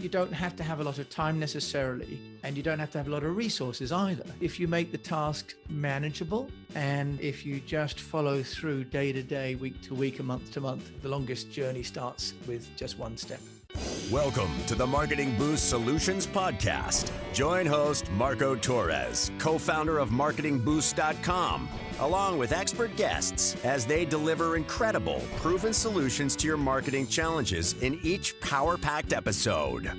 you don't have to have a lot of time necessarily, and you don't have to have a lot of resources either. If you make the task manageable, and if you just follow through day to day, week to week, and month to month, the longest journey starts with just one step. Welcome to the Marketing Boost Solutions Podcast. Join host Marco Torres, co-founder of MarketingBoost.com, along with expert guests as they deliver incredible, proven solutions to your marketing challenges in each power-packed episode.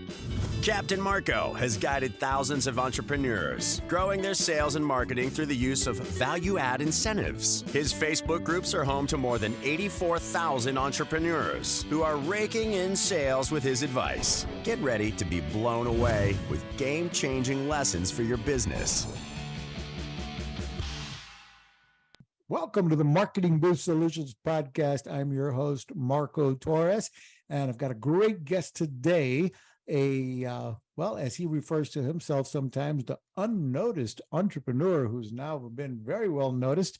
Captain Marco has guided thousands of entrepreneurs, growing their sales and marketing through the use of value-add incentives. His Facebook groups are home to more than 84,000 entrepreneurs who are raking in sales with his advice. Get ready to be blown away with game-changing lessons for your business. Welcome to the Marketing Boost Solutions Podcast. I'm your host, Marco Torres, and I've got a great guest today. As he refers to himself sometimes, the unnoticed entrepreneur, who's now been very well noticed.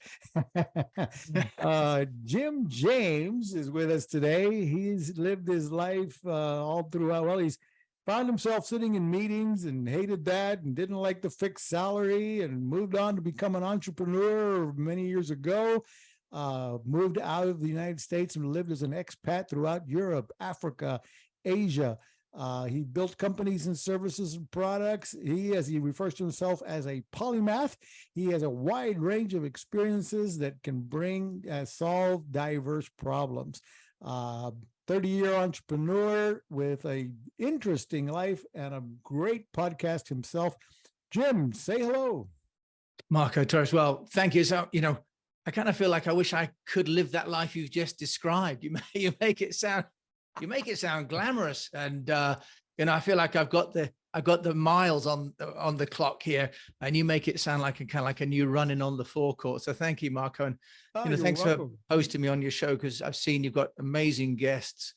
Jim James is with us today. He's lived his life all throughout. Well, he's found himself sitting in meetings and hated that and didn't like the fixed salary and moved on to become an entrepreneur many years ago. Moved out of the United States and lived as an expat throughout Europe, Africa, Asia. He built companies and services and products. He, as he refers to himself as a polymath, he has a wide range of experiences that can solve diverse problems. 30-year entrepreneur with a interesting life and a great podcast himself. Jim, say hello. Marco Torres, well, thank you. So, I kind of feel like I wish I could live that life you've just described. You make it sound glamorous, and I feel like I've got the miles on the clock here, and you make it sound like a new running on the forecourt. So thank you, Marco, and thanks for hosting me on your show, because I've seen you've got amazing guests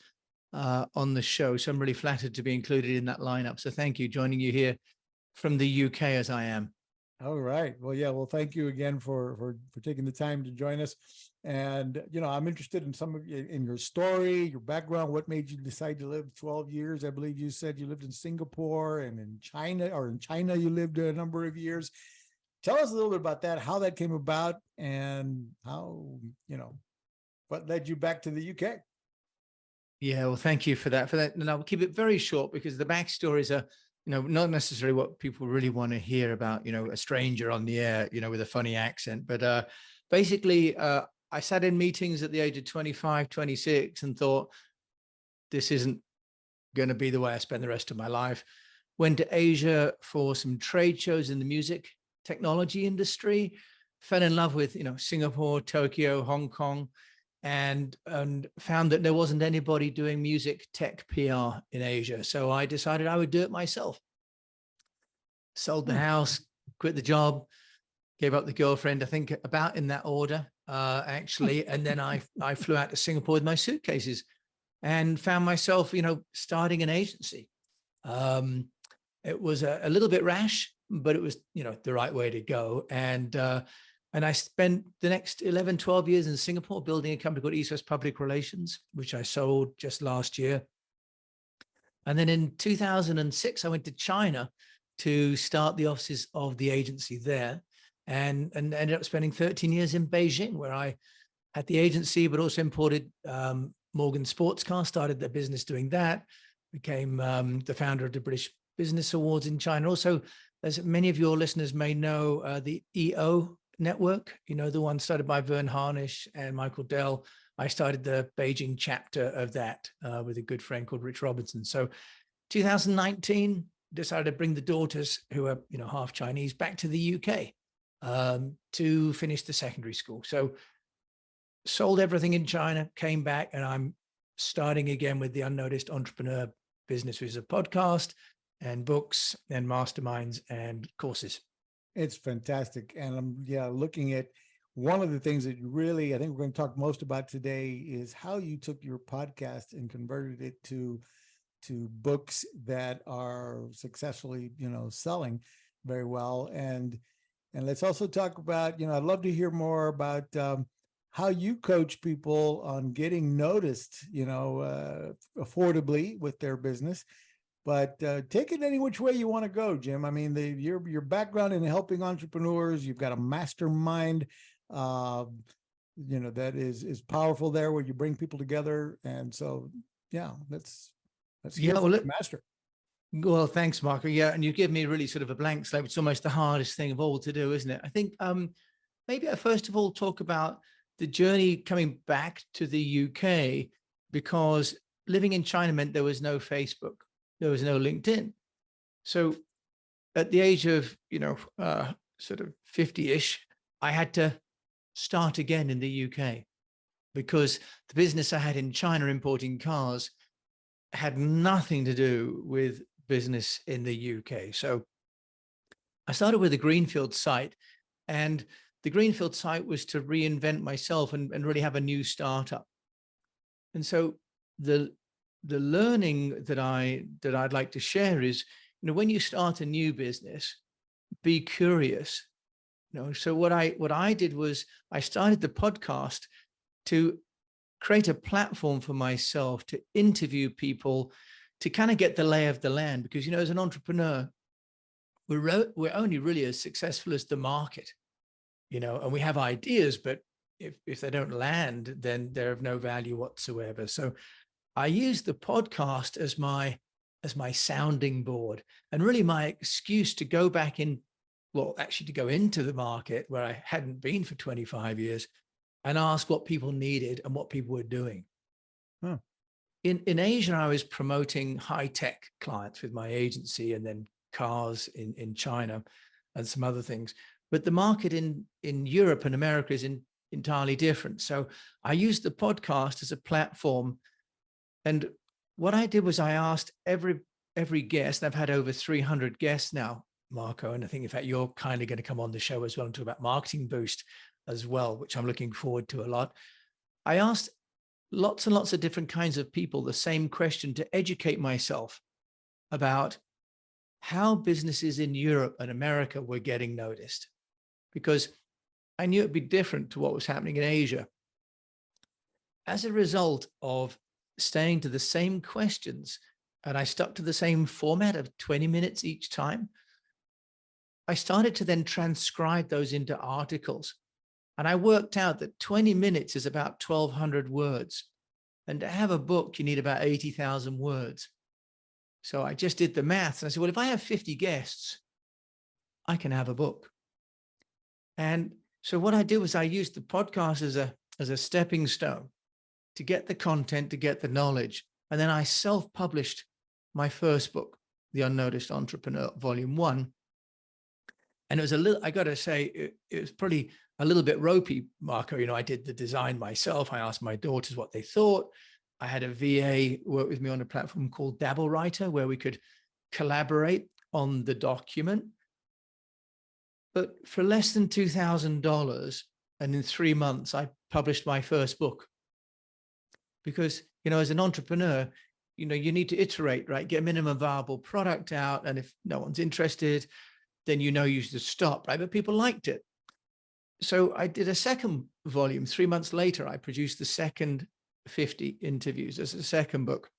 on the show. So I'm really flattered to be included in that lineup. So thank you, joining you here from the UK as I am. All right. Well, yeah. Well, thank you again for taking the time to join us. And, I'm interested in your story, your background, what made you decide to live 12 years. I believe you said you lived in Singapore and in China you lived a number of years. Tell us a little bit about that, how that came about, and how, what led you back to the UK. Yeah, well, thank you for that. And I'll keep it very short, because the backstories are, not necessarily what people really want to hear about, a stranger on the air, with a funny accent. But basically, I sat in meetings at the age of 25, 26 and thought, this isn't going to be the way I spend the rest of my life. Went to Asia for some trade shows in the music technology industry, fell in love with, Singapore, Tokyo, Hong Kong, and found that there wasn't anybody doing music tech PR in Asia. So I decided I would do it myself. Sold the house, quit the job, gave up the girlfriend, I think about in that order, actually. And then I flew out to Singapore with my suitcases and found myself, starting an agency. It was a little bit rash, but it was, the right way to go. And I spent the next 11, 12 years in Singapore building a company called East West Public Relations, which I sold just last year. And then in 2006, I went to China to start the offices of the agency there, and ended up spending 13 years in Beijing, where I had the agency, but also imported Morgan Sports Car, started the business doing that, became the founder of the British Business Awards in China. Also, as many of your listeners may know, the EO network, the one started by Vern Harnish and Michael Dell. I started the Beijing chapter of that with a good friend called Rich Robinson. So 2019, decided to bring the daughters, who are, half Chinese, back to the UK to finish the secondary school. So sold everything in China, came back, and I'm starting again with the UnNoticed Entrepreneur business, which is a podcast and books and masterminds and courses. It's fantastic. And I'm looking at one of the things that you really, I think we're going to talk most about today, is how you took your podcast and converted it to books that are successfully, selling very well. And let's also talk about, I'd love to hear more about how you coach people on getting noticed, affordably with their business. but take it any which way you want to go, Jim. I mean, your background in helping entrepreneurs, you've got a mastermind, that is powerful there, where you bring people together. And so, yeah, let's hear from the master. Well, thanks, Marco. Yeah, and you give me really sort of a blank slate. It's almost the hardest thing of all to do, isn't it? I think maybe I first of all talk about the journey coming back to the UK, because living in China meant there was no Facebook, there was no LinkedIn. So at the age of, sort of 50-ish, I had to start again in the UK, because the business I had in China importing cars had nothing to do with business in the UK. So I started with a greenfield site, and the greenfield site was to reinvent myself and really have a new startup. And so the learning that I'd like to share is, when you start a new business, be curious. So what I did was I started the podcast to create a platform for myself to interview people, to kind of get the lay of the land, because, as an entrepreneur, we're only really as successful as the market, and we have ideas, but if they don't land, then they're of no value whatsoever. So I use the podcast as my sounding board, and really my excuse to go back in, to go into the market where I hadn't been for 25 years and ask what people needed and what people were doing. Huh. In Asia, I was promoting high-tech clients with my agency, and then cars in China and some other things. But the market in Europe and America is entirely different. So I used the podcast as a platform. And what I did was I asked every guest, and I've had over 300 guests now, Marco, and I think, in fact, you're kindly going to come on the show as well and talk about Marketing Boost as well, which I'm looking forward to a lot. I asked lots and lots of different kinds of people the same question to educate myself about how businesses in Europe and America were getting noticed, because I knew it'd be different to what was happening in Asia. As a result of staying to the same questions, and I stuck to the same format of 20 minutes each time, I started to then transcribe those into articles. And I worked out that 20 minutes is about 1,200 words. And to have a book, you need about 80,000 words. So I just did the maths, and I said, well, if I have 50 guests, I can have a book. And so what I did was I used the podcast as a stepping stone to get the content, to get the knowledge. And then I self-published my first book, The UnNoticed Entrepreneur, Volume 1. And it was I got to say, it was probably a little bit ropey, Marco. I did the design myself. I asked my daughters what they thought. I had a VA work with me on a platform called Dabble Writer, where we could collaborate on the document. But for less than $2,000, and in 3 months, I published my first book. Because, as an entrepreneur, you need to iterate, right? Get a minimum viable product out. And if no one's interested, then you should stop, right? But people liked it. So I did a second volume. 3 months later, I produced the second 50 interviews as a second book.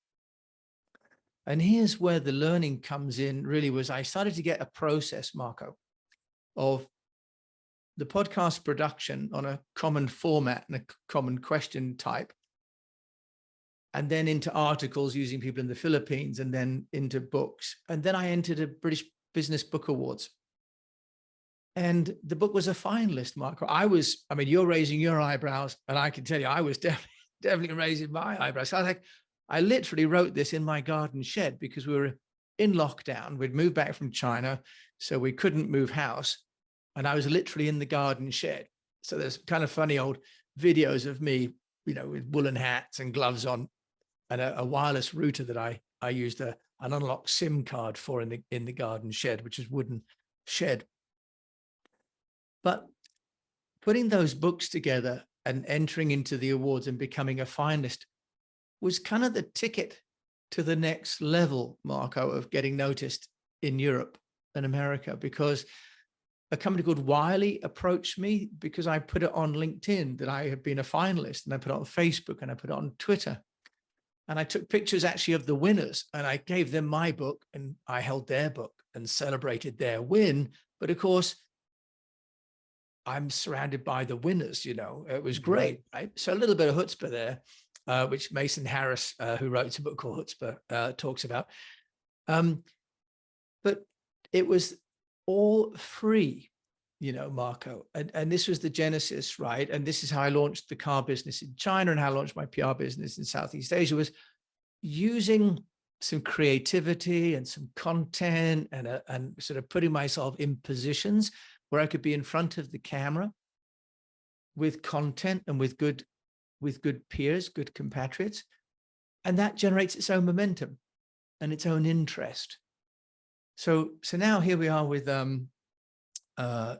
And here's where the learning comes in, really, was I started to get a process, Marco, of the podcast production on a common format and a common question type, and then into articles using people in the Philippines, and then into books. And then I entered a British Business Book Awards. And the book was a finalist, Marco. You're raising your eyebrows, and I can tell you, I was definitely raising my eyebrows. So I literally wrote this in my garden shed, because we were in lockdown. We'd moved back from China, so we couldn't move house. And I was literally in the garden shed. So there's kind of funny old videos of me, with woolen hats and gloves on, and a wireless router that I used an unlocked SIM card for in the garden shed, which is wooden shed. But putting those books together and entering into the awards and becoming a finalist was kind of the ticket to the next level, Marco, of getting noticed in Europe and America, because a company called Wiley approached me because I put it on LinkedIn that I had been a finalist, and I put it on Facebook, and I put it on Twitter. And I took pictures actually of the winners, and I gave them my book, and I held their book and celebrated their win. But of course, I'm surrounded by the winners, it was great, right? So a little bit of chutzpah there, which Mason Harris, who wrote a book called Chutzpah, talks about. But it was all free, Marco. And this was the genesis, right? And this is how I launched the car business in China, and how I launched my PR business in Southeast Asia, was using some creativity and some content and sort of putting myself in positions where I could be in front of the camera with content and with good peers, good compatriots. And that generates its own momentum and its own interest. So now here we are with now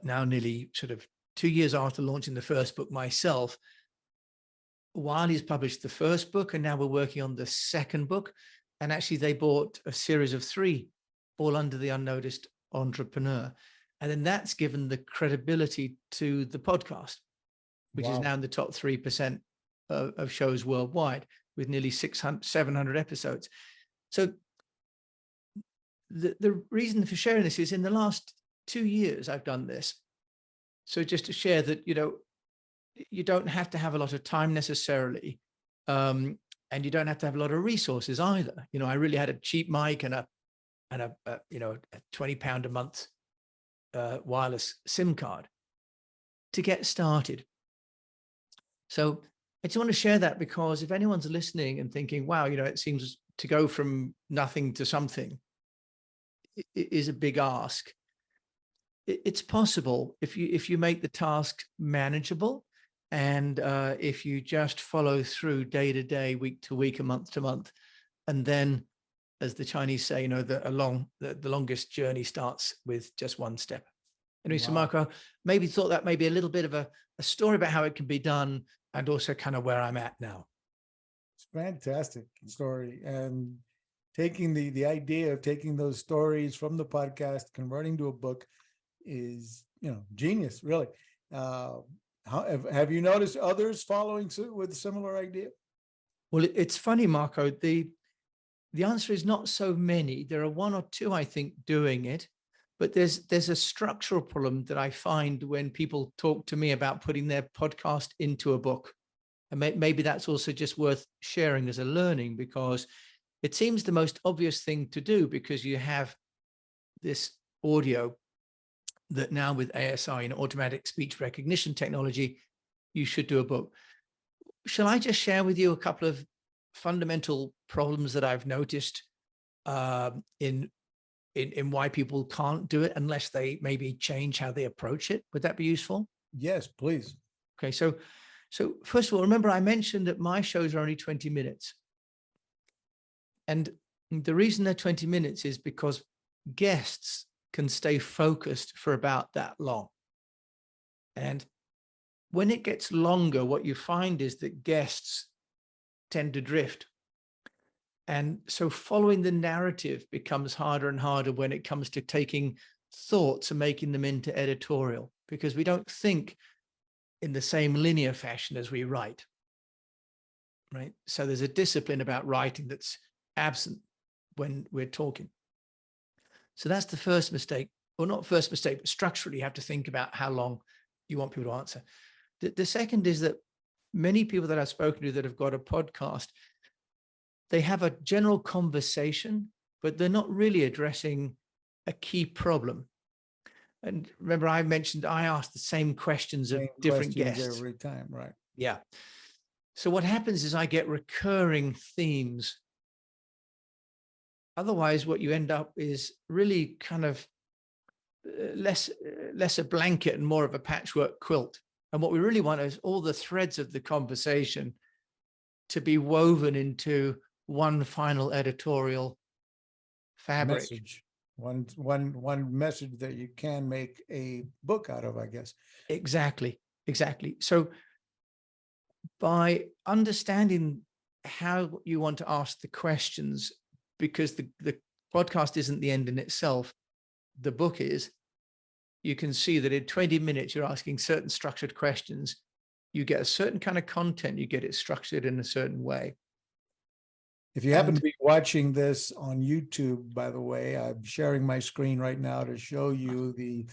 nearly sort of 2 years after launching the first book myself. Wiley's published the first book, and now we're working on the second book. And actually they bought a series of 3, all under the Unnoticed Entrepreneur. And then that's given the credibility to the podcast, which is now in the top 3% of shows worldwide, with nearly 700 episodes. So the reason for sharing this is, in the last 2 years, I've done this. So just to share that, you don't have to have a lot of time necessarily. And you don't have to have a lot of resources either. I really had a cheap mic and a £20 a month wireless SIM card to get started. So I just want to share that, because if anyone's listening and thinking, wow, it seems to go from nothing to something, it is a big ask. It's possible if you make the task manageable, and if you just follow through day to day, week to week, and month to month. And then, as the Chinese say, the longest journey starts with just one step. Anyway, so Marco, maybe thought that may be a little bit of a story about how it can be done, and also kind of where I'm at now. It's a fantastic story. And taking the idea of taking those stories from the podcast, converting to a book, is, genius, really. Have you noticed others following suit with a similar idea? Well, it's funny, Marco. The answer is not so many. There are 1 or 2, I think, doing it. But there's a structural problem that I find when people talk to me about putting their podcast into a book. And maybe that's also just worth sharing as a learning, because it seems the most obvious thing to do, because you have this audio that now with ASI, automatic speech recognition technology, you should do a book. Shall I just share with you a couple of fundamental problems that I've noticed in why people can't do it unless they maybe change how they approach it? Would that be useful? Yes, please. Okay, so first of all, remember I mentioned that my shows are only 20 minutes. And the reason they're 20 minutes is because guests can stay focused for about that long. And when it gets longer, what you find is that guests tend to drift. And so following the narrative becomes harder and harder when it comes to taking thoughts and making them into editorial, because we don't think in the same linear fashion as we write, right? So there's a discipline about writing that's absent when we're talking. So that's the first mistake, or not first mistake, but structurally you have to think about how long you want people to answer. The second is that many people that I've spoken to that have got a podcast, they have a general conversation, but they're not really addressing a key problem. And remember, I mentioned I ask the same questions of different guests every time, right? Yeah. So what happens is I get recurring themes. Otherwise, what you end up is really kind of less a blanket and more of a patchwork quilt. And what we really want is all the threads of the conversation to be woven into one final editorial fabric. Message. One message that you can make a book out of, I guess. Exactly. So by understanding how you want to ask the questions, because the podcast isn't the end in itself, the book is, you can see that in 20 minutes, you're asking certain structured questions. You get a certain kind of content, you get it structured in a certain way. If you happen to be watching this on YouTube, by the way, I'm sharing my screen right now to show you the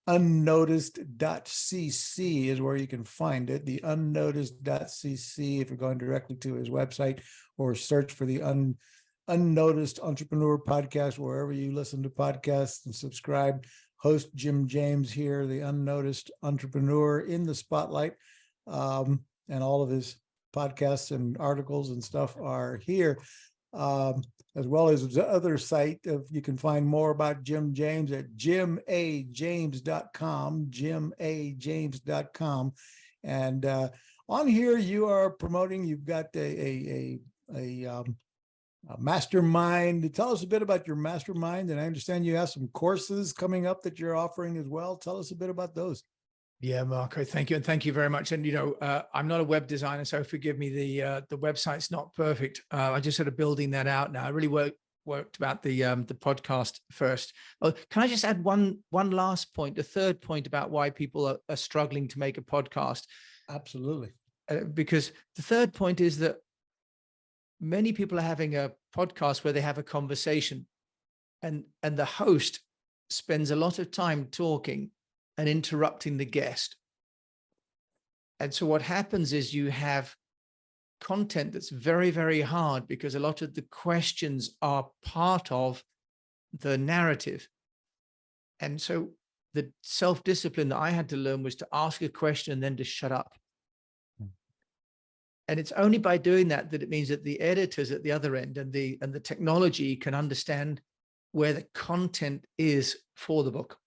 UnNoticed.cc is where you can find it. The UnNoticed.cc, if you're going directly to his website, or search for the UnNoticed Entrepreneur podcast, wherever you listen to podcasts, and subscribe. Host Jim James here, the Unnoticed Entrepreneur in the Spotlight. And all of his podcasts and articles and stuff are here, as well as the other site. You can find more about Jim James at jimajames.com, jimajames.com. And on here, you are promoting, you've got a mastermind. Tell us a bit about your mastermind. And I understand you have some courses coming up that you're offering as well. Tell us a bit about those. Yeah, Marco, thank you. And thank you very much. And, I'm not a web designer, so forgive me. The website's not perfect. I just sort of building that out now. I really worked about the podcast first. Oh, can I just add one last point, the third point about why people are struggling to make a podcast? Absolutely. Because the third point is that many people are having a podcast where they have a conversation, and the host spends a lot of time talking and interrupting the guest. And so what happens is you have content that's very, very hard, because a lot of the questions are part of the narrative. And so the self-discipline that I had to learn was to ask a question and then to shut up. And it's only by doing that it means that the editors at the other end and the technology can understand where the content is for the book.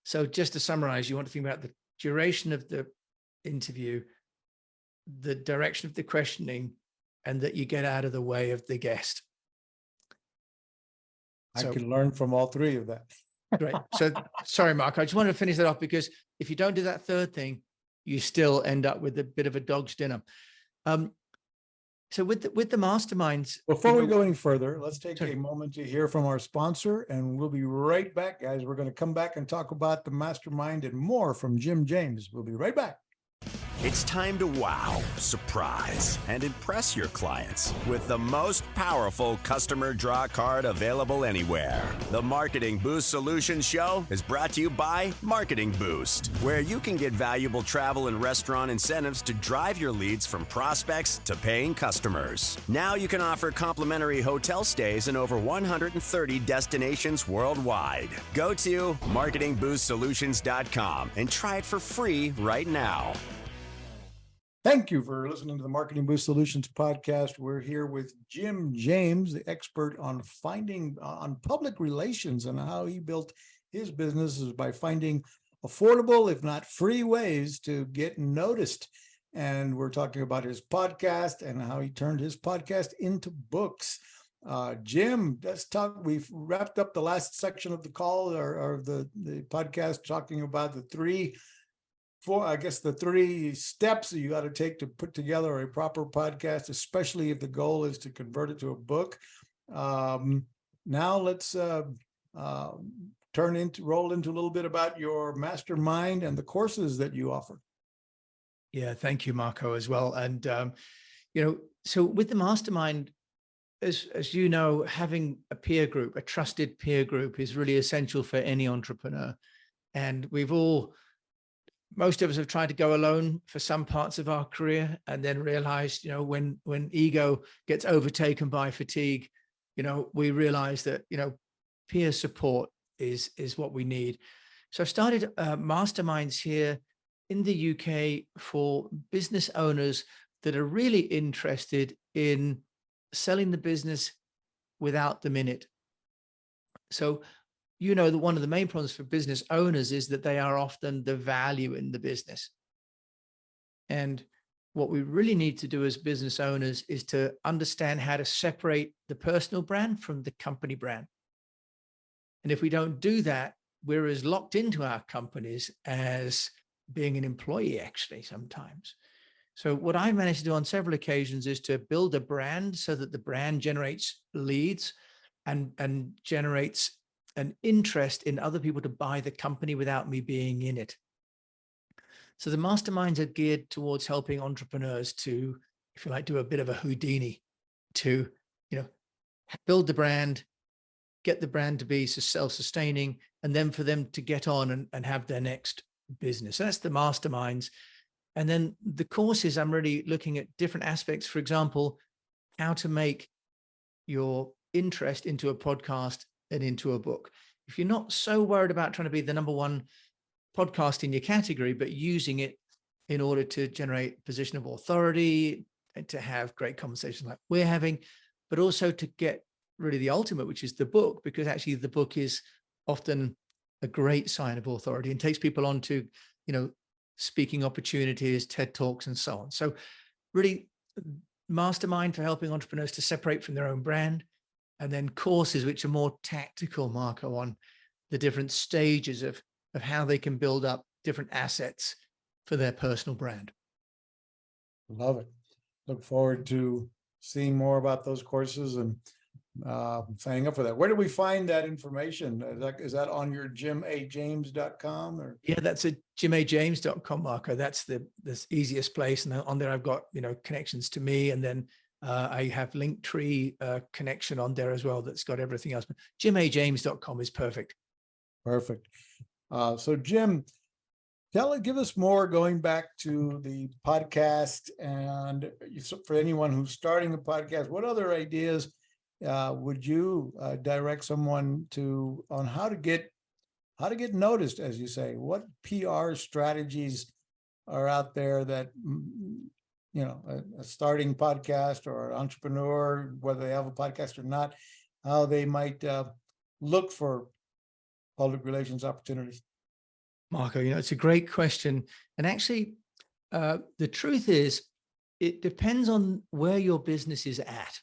So just to summarize, you want to think about the duration of the interview, the direction of the questioning, and that you get out of the way of the guest. I can learn from all three of that. Great. So sorry, Mark, I just wanted to finish that off, because if you don't do that third thing, you still end up with a bit of a dog's dinner. So with the masterminds. Before we go any further, let's take a moment to hear from our sponsor, and we'll be right back, guys. We're going to come back and talk about the mastermind and more from Jim James. We'll be right back. It's time to wow, surprise, and impress your clients with the most powerful customer draw card available anywhere. The Marketing Boost Solutions Show is brought to you by Marketing Boost, where you can get valuable travel and restaurant incentives to drive your leads from prospects to paying customers. Now you can offer complimentary hotel stays in over 130 destinations worldwide. Go to marketingboostsolutions.com and try it for free right now. Thank you for listening to the Marketing Boost Solutions podcast. We're here with Jim James, the expert on public relations, and how he built his businesses by finding affordable, if not free, ways to get noticed. And we're talking about his podcast and how he turned his podcast into books. Jim, let's talk. We've wrapped up the last section of the call or the podcast talking about the three steps that you got to take to put together a proper podcast, especially if the goal is to convert it to a book. Now let's roll into a little bit about your mastermind and the courses that you offer. Yeah, thank you, Marco, as well. And so with the mastermind, as you know, having a peer group, a trusted peer group, is really essential for any entrepreneur. And most of us have tried to go alone for some parts of our career, and then realized, when ego gets overtaken by fatigue, we realize that, peer support is what we need. So I started masterminds here in the UK for business owners that are really interested in selling the business without the minute. So that one of the main problems for business owners is that they are often the value in the business. And what we really need to do as business owners is to understand how to separate the personal brand from the company brand. And if we don't do that, we're as locked into our companies as being an employee, actually, sometimes. So what I managed to do on several occasions is to build a brand so that the brand generates leads and generates an interest in other people to buy the company without me being in it. So the masterminds are geared towards helping entrepreneurs to, if you like, do a bit of a Houdini to, build the brand, get the brand to be self-sustaining, and then for them to get on and have their next business. So that's the masterminds. And then the courses, I'm really looking at different aspects. For example, how to make your interest into a podcast and into a book. If you're not so worried about trying to be the #1 podcast in your category, but using it in order to generate position of authority and to have great conversations like we're having, but also to get really the ultimate, which is the book, because actually the book is often a great sign of authority and takes people on to, speaking opportunities, TED Talks, and so on. So really mastermind for helping entrepreneurs to separate from their own brand, and then courses, which are more tactical, Marco, on the different stages of how they can build up different assets for their personal brand. Love it. Look forward to seeing more about those courses and signing up for that. Where do we find that information? Is that on your jimajames.com or? Yeah, that's at jimajames.com, Marco. That's the easiest place. And on there, I've got, connections to me. And then I have Linktree connection on there as well. That's got everything else. But jimajames.com is perfect. Perfect. So Jim, give us more, going back to the podcast, and for anyone who's starting a podcast, what other ideas would you direct someone to on how to get noticed, as you say? What PR strategies are out there that, a starting podcast or an entrepreneur, whether they have a podcast or not, how they might look for public relations opportunities? Marco, it's a great question. And actually, the truth is, it depends on where your business is at.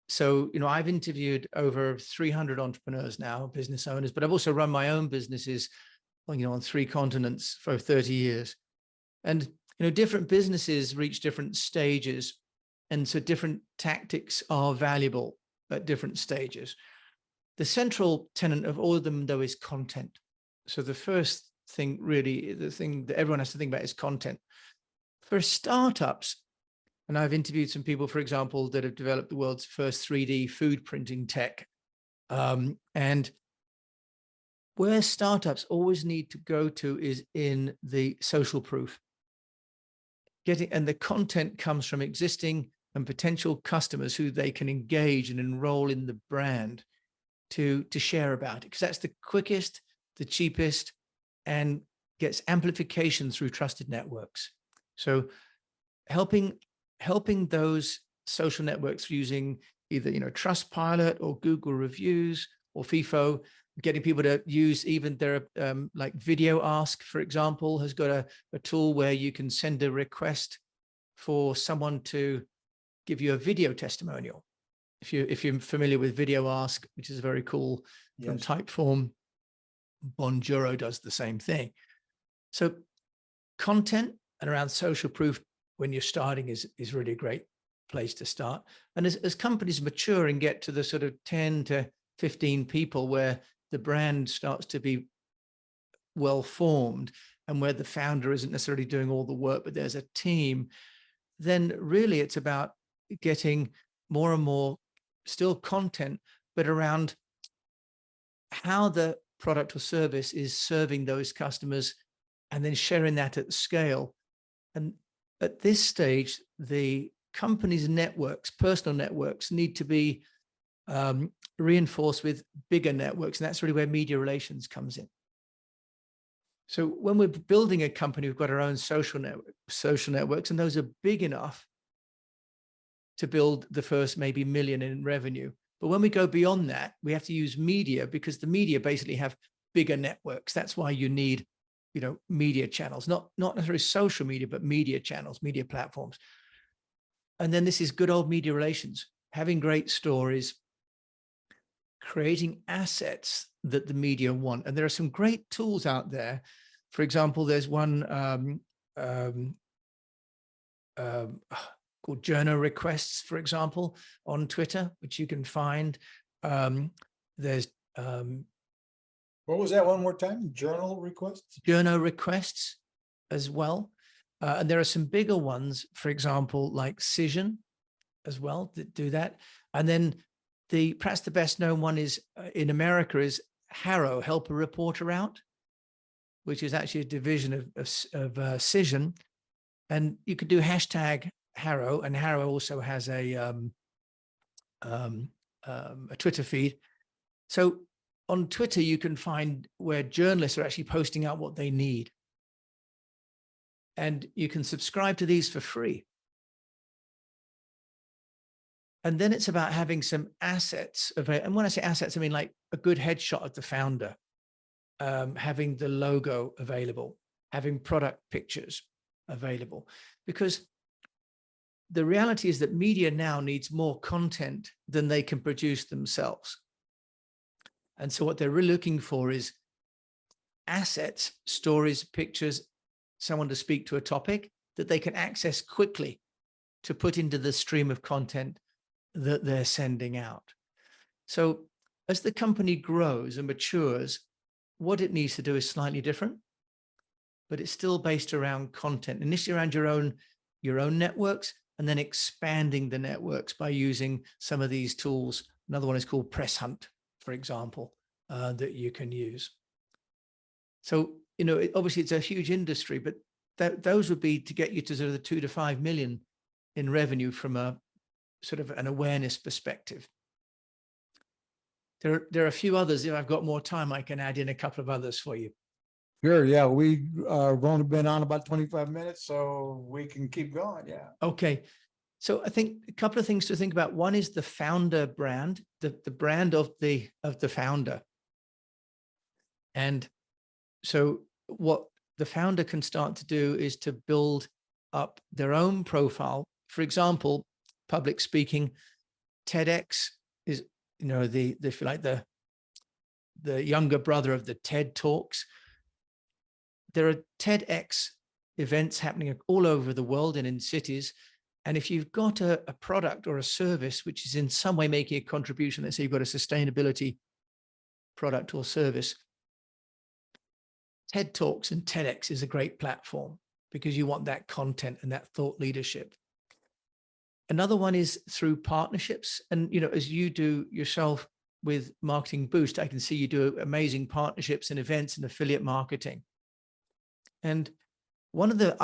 So, I've interviewed over 300 entrepreneurs now, business owners, but I've also run my own businesses, on 3 continents for 30 years. And, different businesses reach different stages. And so different tactics are valuable at different stages. The central tenet of all of them, though, is content. So the first thing, really, the thing that everyone has to think about is content. For startups, and I've interviewed some people, for example, that have developed the world's first 3D food printing tech. And where startups always need to go to is in the social proof. And the content comes from existing and potential customers who they can engage and enroll in the brand to share about it, because that's the quickest, the cheapest, and gets amplification through trusted networks. So helping those social networks using either, Trustpilot or Google reviews or FIFO, getting people to use even their like Video Ask, for example, has got a tool where you can send a request for someone to give you a video testimonial. If you're familiar with Video Ask, which is very cool, from Typeform, Bonjoro does the same thing. So content and around social proof when you're starting is really a great place to start. And as companies mature and get to the sort of 10 to 15 people where the brand starts to be well formed and where the founder isn't necessarily doing all the work, but there's a team, then really it's about getting more and more still content, but around how the product or service is serving those customers and then sharing that at scale. And at this stage, the company's networks, personal networks, need to be reinforced with bigger networks. And that's really where media relations comes in. So when we're building a company, we've got our own social networks, and those are big enough to build the first maybe $1 million in revenue. But when we go beyond that, we have to use media, because the media basically have bigger networks. That's why you need, media channels, not necessarily social media, but media channels, media platforms. And then this is good old media relations, having great stories, creating assets that the media want. And there are some great tools out there. For example, there's one called journal requests, for example, on Twitter, which you can find. There's what was that one more time? Journal requests? Journal requests as well. And there are some bigger ones, for example, like Cision, as well that do that. And then perhaps the best known one is in America is Harrow, Help a Reporter Out, which is actually a division of Cision. And you could do hashtag Harrow, and Harrow also has a Twitter feed. So on Twitter, you can find where journalists are actually posting out what they need. And you can subscribe to these for free. And then it's about having some assets. And when I say assets, I mean like a good headshot of the founder, having the logo available, having product pictures available. Because the reality is that media now needs more content than they can produce themselves. And so what they're really looking for is assets, stories, pictures, someone to speak to a topic that they can access quickly to put into the stream of content that they're sending out. So as the company grows and matures, what it needs to do is slightly different, but it's still based around content, initially around your own networks, and then expanding the networks by using some of these tools. Another one is called Press Hunt, for example, that you can use. So, obviously it's a huge industry, but those would be to get you to sort of the 2 to 5 million in revenue from a sort of an awareness perspective. There are a few others. If I've got more time, I can add in a couple of others for you. Sure. Yeah. We've only been on about 25 minutes, so we can keep going. Yeah. Okay. So I think a couple of things to think about. One is the founder brand, the brand of the founder. And so what the founder can start to do is to build up their own profile. For example, public speaking. TEDx is, if you like, the younger brother of the TED Talks. There are TEDx events happening all over the world and in cities. And if you've got a product or a service which is in some way making a contribution, let's say you've got a sustainability product or service, TED Talks and TEDx is a great platform because you want that content and that thought leadership. Another one is through partnerships. And, as you do yourself with Marketing Boost, I can see you do amazing partnerships and events and affiliate marketing. And one of the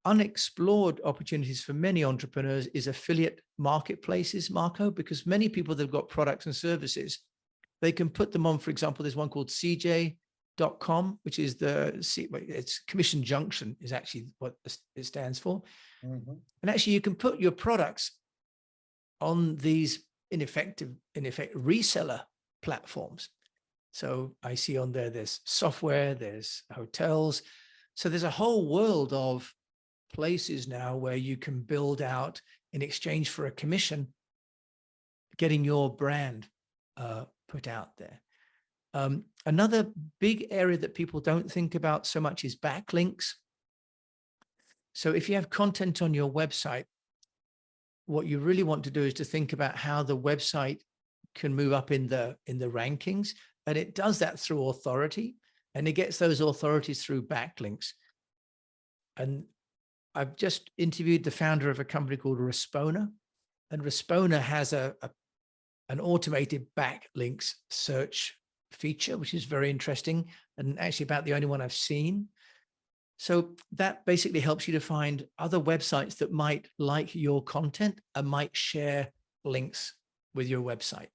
unexplored opportunities for many entrepreneurs is affiliate marketplaces, Marco, because many people that have got products and services, they can put them on. For example, there's one called CJ.com, which is it's Commission Junction is actually what it stands for. Mm-hmm. And actually you can put your products on these in effect reseller platforms. So I see on there's software, there's hotels. So there's a whole world of places now where you can build out in exchange for a commission, getting your brand put out there. Another big area that people don't think about so much is backlinks. So if you have content on your website, what you really want to do is to think about how the website can move up in the rankings. And it does that through authority, and it gets those authorities through backlinks. And I've just interviewed the founder of a company called Respona, and Respona has an automated backlinks search feature, which is very interesting and actually about the only one I've seen. So that basically helps you to find other websites that might like your content and might share links with your website.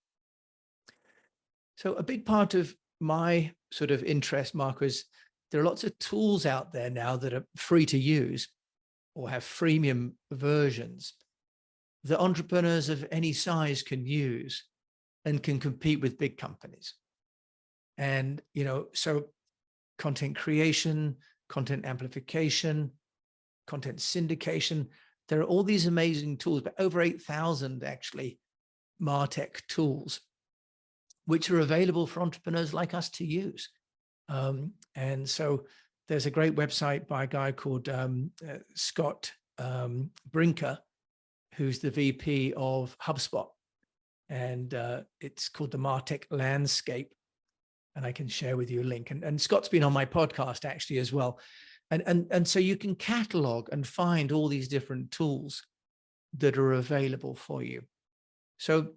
So a big part of my sort of interest, Marco, is there are lots of tools out there now that are free to use or have freemium versions that entrepreneurs of any size can use and can compete with big companies. And, so content creation, content amplification, content syndication, there are all these amazing tools, but over 8,000 actually MarTech tools, which are available for entrepreneurs like us to use. And so there's a great website by a guy called Scott Brinker, who's the VP of HubSpot. And it's called the MarTech Landscape. And I can share with you a link. And Scott's been on my podcast actually as well. And so you can catalog and find all these different tools that are available for you. So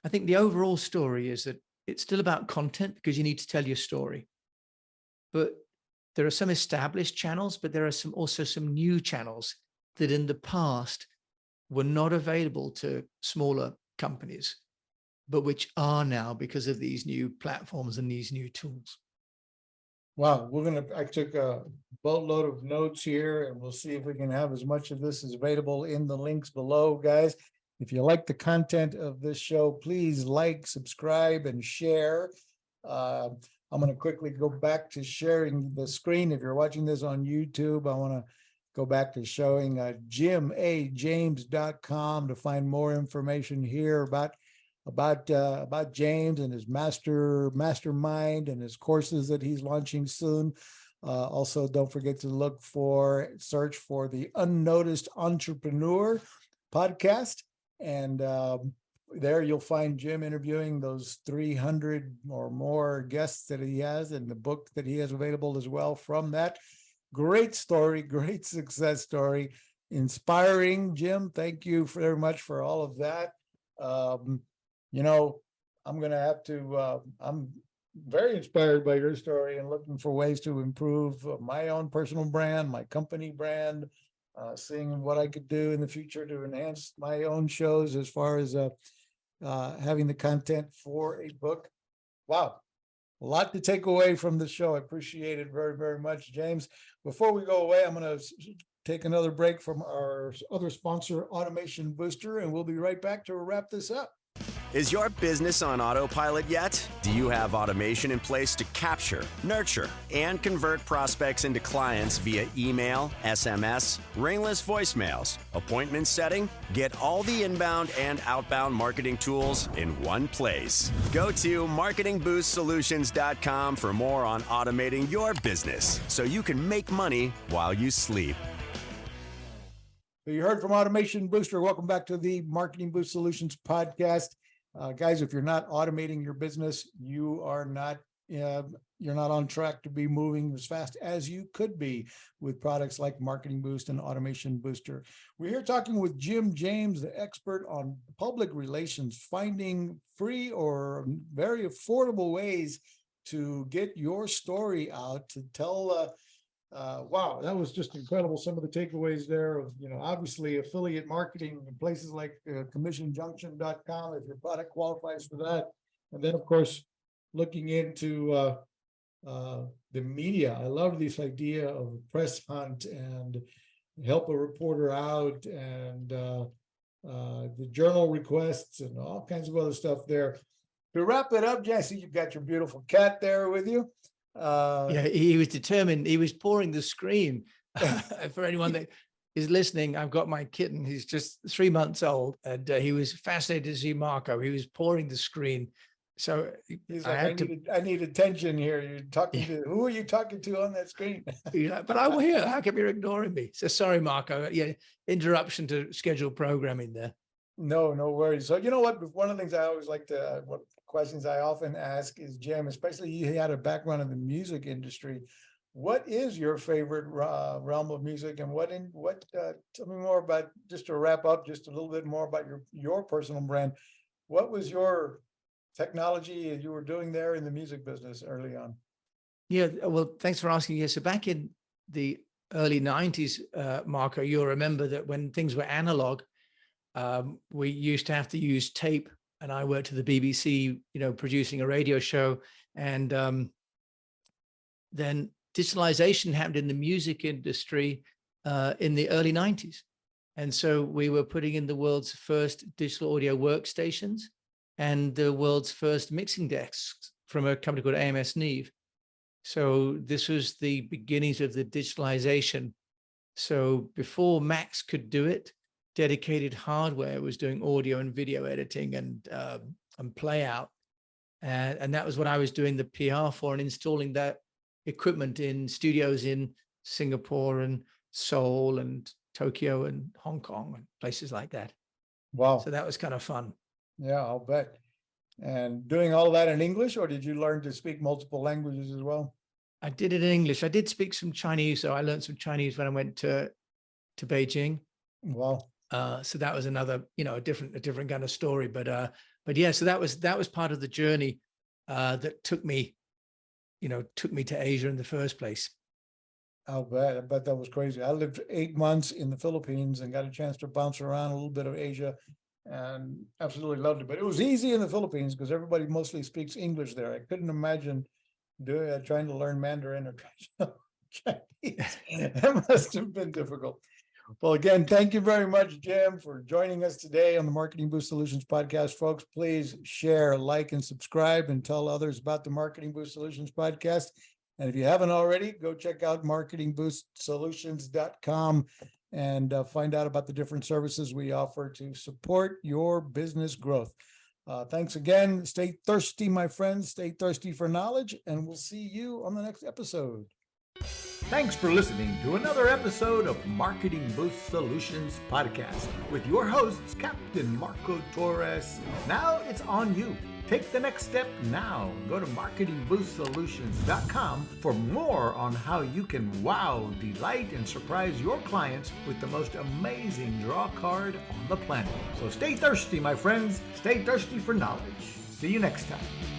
I think the overall story is that it's still about content because you need to tell your story. But there are some established channels, but there are also some new channels that in the past were not available to smaller companies, but which are now because of these new platforms and these new tools. Wow, I took a boatload of notes here, and we'll see if we can have as much of this as available in the links below, guys. If you like the content of this show, please like, subscribe, and share. I'm going to quickly go back to sharing the screen. If you're watching this on YouTube, I want to go back to showing jimajames.com to find more information here about James and his mastermind and his courses that he's launching soon. Also, don't forget to search for the UnNoticed Entrepreneur podcast. And there you'll find Jim interviewing those 300 or more guests that he has, and the book that he has available as well from that. Great story, great success story, inspiring. Jim, thank you very much for all of that. I'm going to have to, I'm very inspired by your story and looking for ways to improve my own personal brand, my company brand, seeing what I could do in the future to enhance my own shows as far as having the content for a book. Wow. A lot to take away from the show. I appreciate it very, very much, James. Before we go away, I'm going to take another break from our other sponsor, Automation Booster, and we'll be right back to wrap this up. Is your business on autopilot yet? Do you have automation in place to capture, nurture, and convert prospects into clients via email, SMS, ringless voicemails, appointment setting? Get all the inbound and outbound marketing tools in one place. Go to marketingboostsolutions.com for more on automating your business so you can make money while you sleep. So you heard from Automation Booster. Welcome back to the Marketing Boost Solutions podcast. Guys, if you're not automating your business, you're not on track to be moving as fast as you could be with products like Marketing Boost and Automation Booster. We're here talking with Jim James, the expert on public relations, finding free or very affordable ways to get your story out, to tell wow, that was just incredible. Some of the takeaways there of, obviously affiliate marketing in places like commissionjunction.com, if your product qualifies for that. And then, of course, looking into the media. I love this idea of a press hunt and help a reporter out, and the journal requests and all kinds of other stuff there. To wrap it up, Jesse, you've got your beautiful cat there with you. Yeah, he was determined. He was pouring the screen. For anyone that is listening, I've got my kitten. He's just 3 months old, and he was fascinated to see Marco. He was pouring the screen. So he's like, I need attention here. You're talking to, who are you talking to on that screen? He's like, but I'm here. How come you're ignoring me? So sorry, Marco. Yeah, interruption to scheduled programming there. No worries. So you know what? One of the things I always like to, what questions I often ask is, Jim, especially you had a background in the music industry. What is your favorite realm of music, and tell me more about, just to wrap up, just a little bit more about your personal brand. What was your technology you were doing there in the music business early on? Yeah, well, thanks for asking. Yeah, so back in the early 90s, Marco, you'll remember that when things were analog, we used to have to use tape, and I worked at the BBC, producing a radio show. And then digitalization happened in the music industry in the early 90s. And so we were putting in the world's first digital audio workstations and the world's first mixing desks from a company called AMS Neve. So this was the beginnings of the digitalization. So before Macs could do it, dedicated hardware was doing audio and video editing and play out. And that was what I was doing the PR for, and installing that equipment in studios in Singapore and Seoul and Tokyo and Hong Kong and places like that. Wow. So that was kind of fun. Yeah, I'll bet. And doing all that in English, or did you learn to speak multiple languages as well? I did it in English. I did speak some Chinese, so I learned some Chinese when I went to Beijing. Wow. So that was another, a different kind of story. But yeah, so that was part of the journey that took me to Asia in the first place. I'll bet. I bet that was crazy. I lived 8 months in the Philippines and got a chance to bounce around a little bit of Asia and absolutely loved it. But it was easy in the Philippines because everybody mostly speaks English there. I couldn't imagine trying to learn Mandarin or Chinese. That must have been difficult. Well, again, thank you very much, Jim, for joining us today on the Marketing Boost Solutions podcast. Folks, please share, like, and subscribe and tell others about the Marketing Boost Solutions podcast. And if you haven't already, go check out marketingboostsolutions.com and find out about the different services we offer to support your business growth. Thanks again. Stay thirsty, my friends. Stay thirsty for knowledge, and we'll see you on the next episode. Thanks for listening to another episode of Marketing Boost Solutions Podcast with your hosts, Captain Marco Torres. Now it's on you. Take the next step now. Go to marketingboostsolutions.com for more on how you can wow, delight, and surprise your clients with the most amazing draw card on the planet. So stay thirsty, my friends. Stay thirsty for knowledge. See you next time.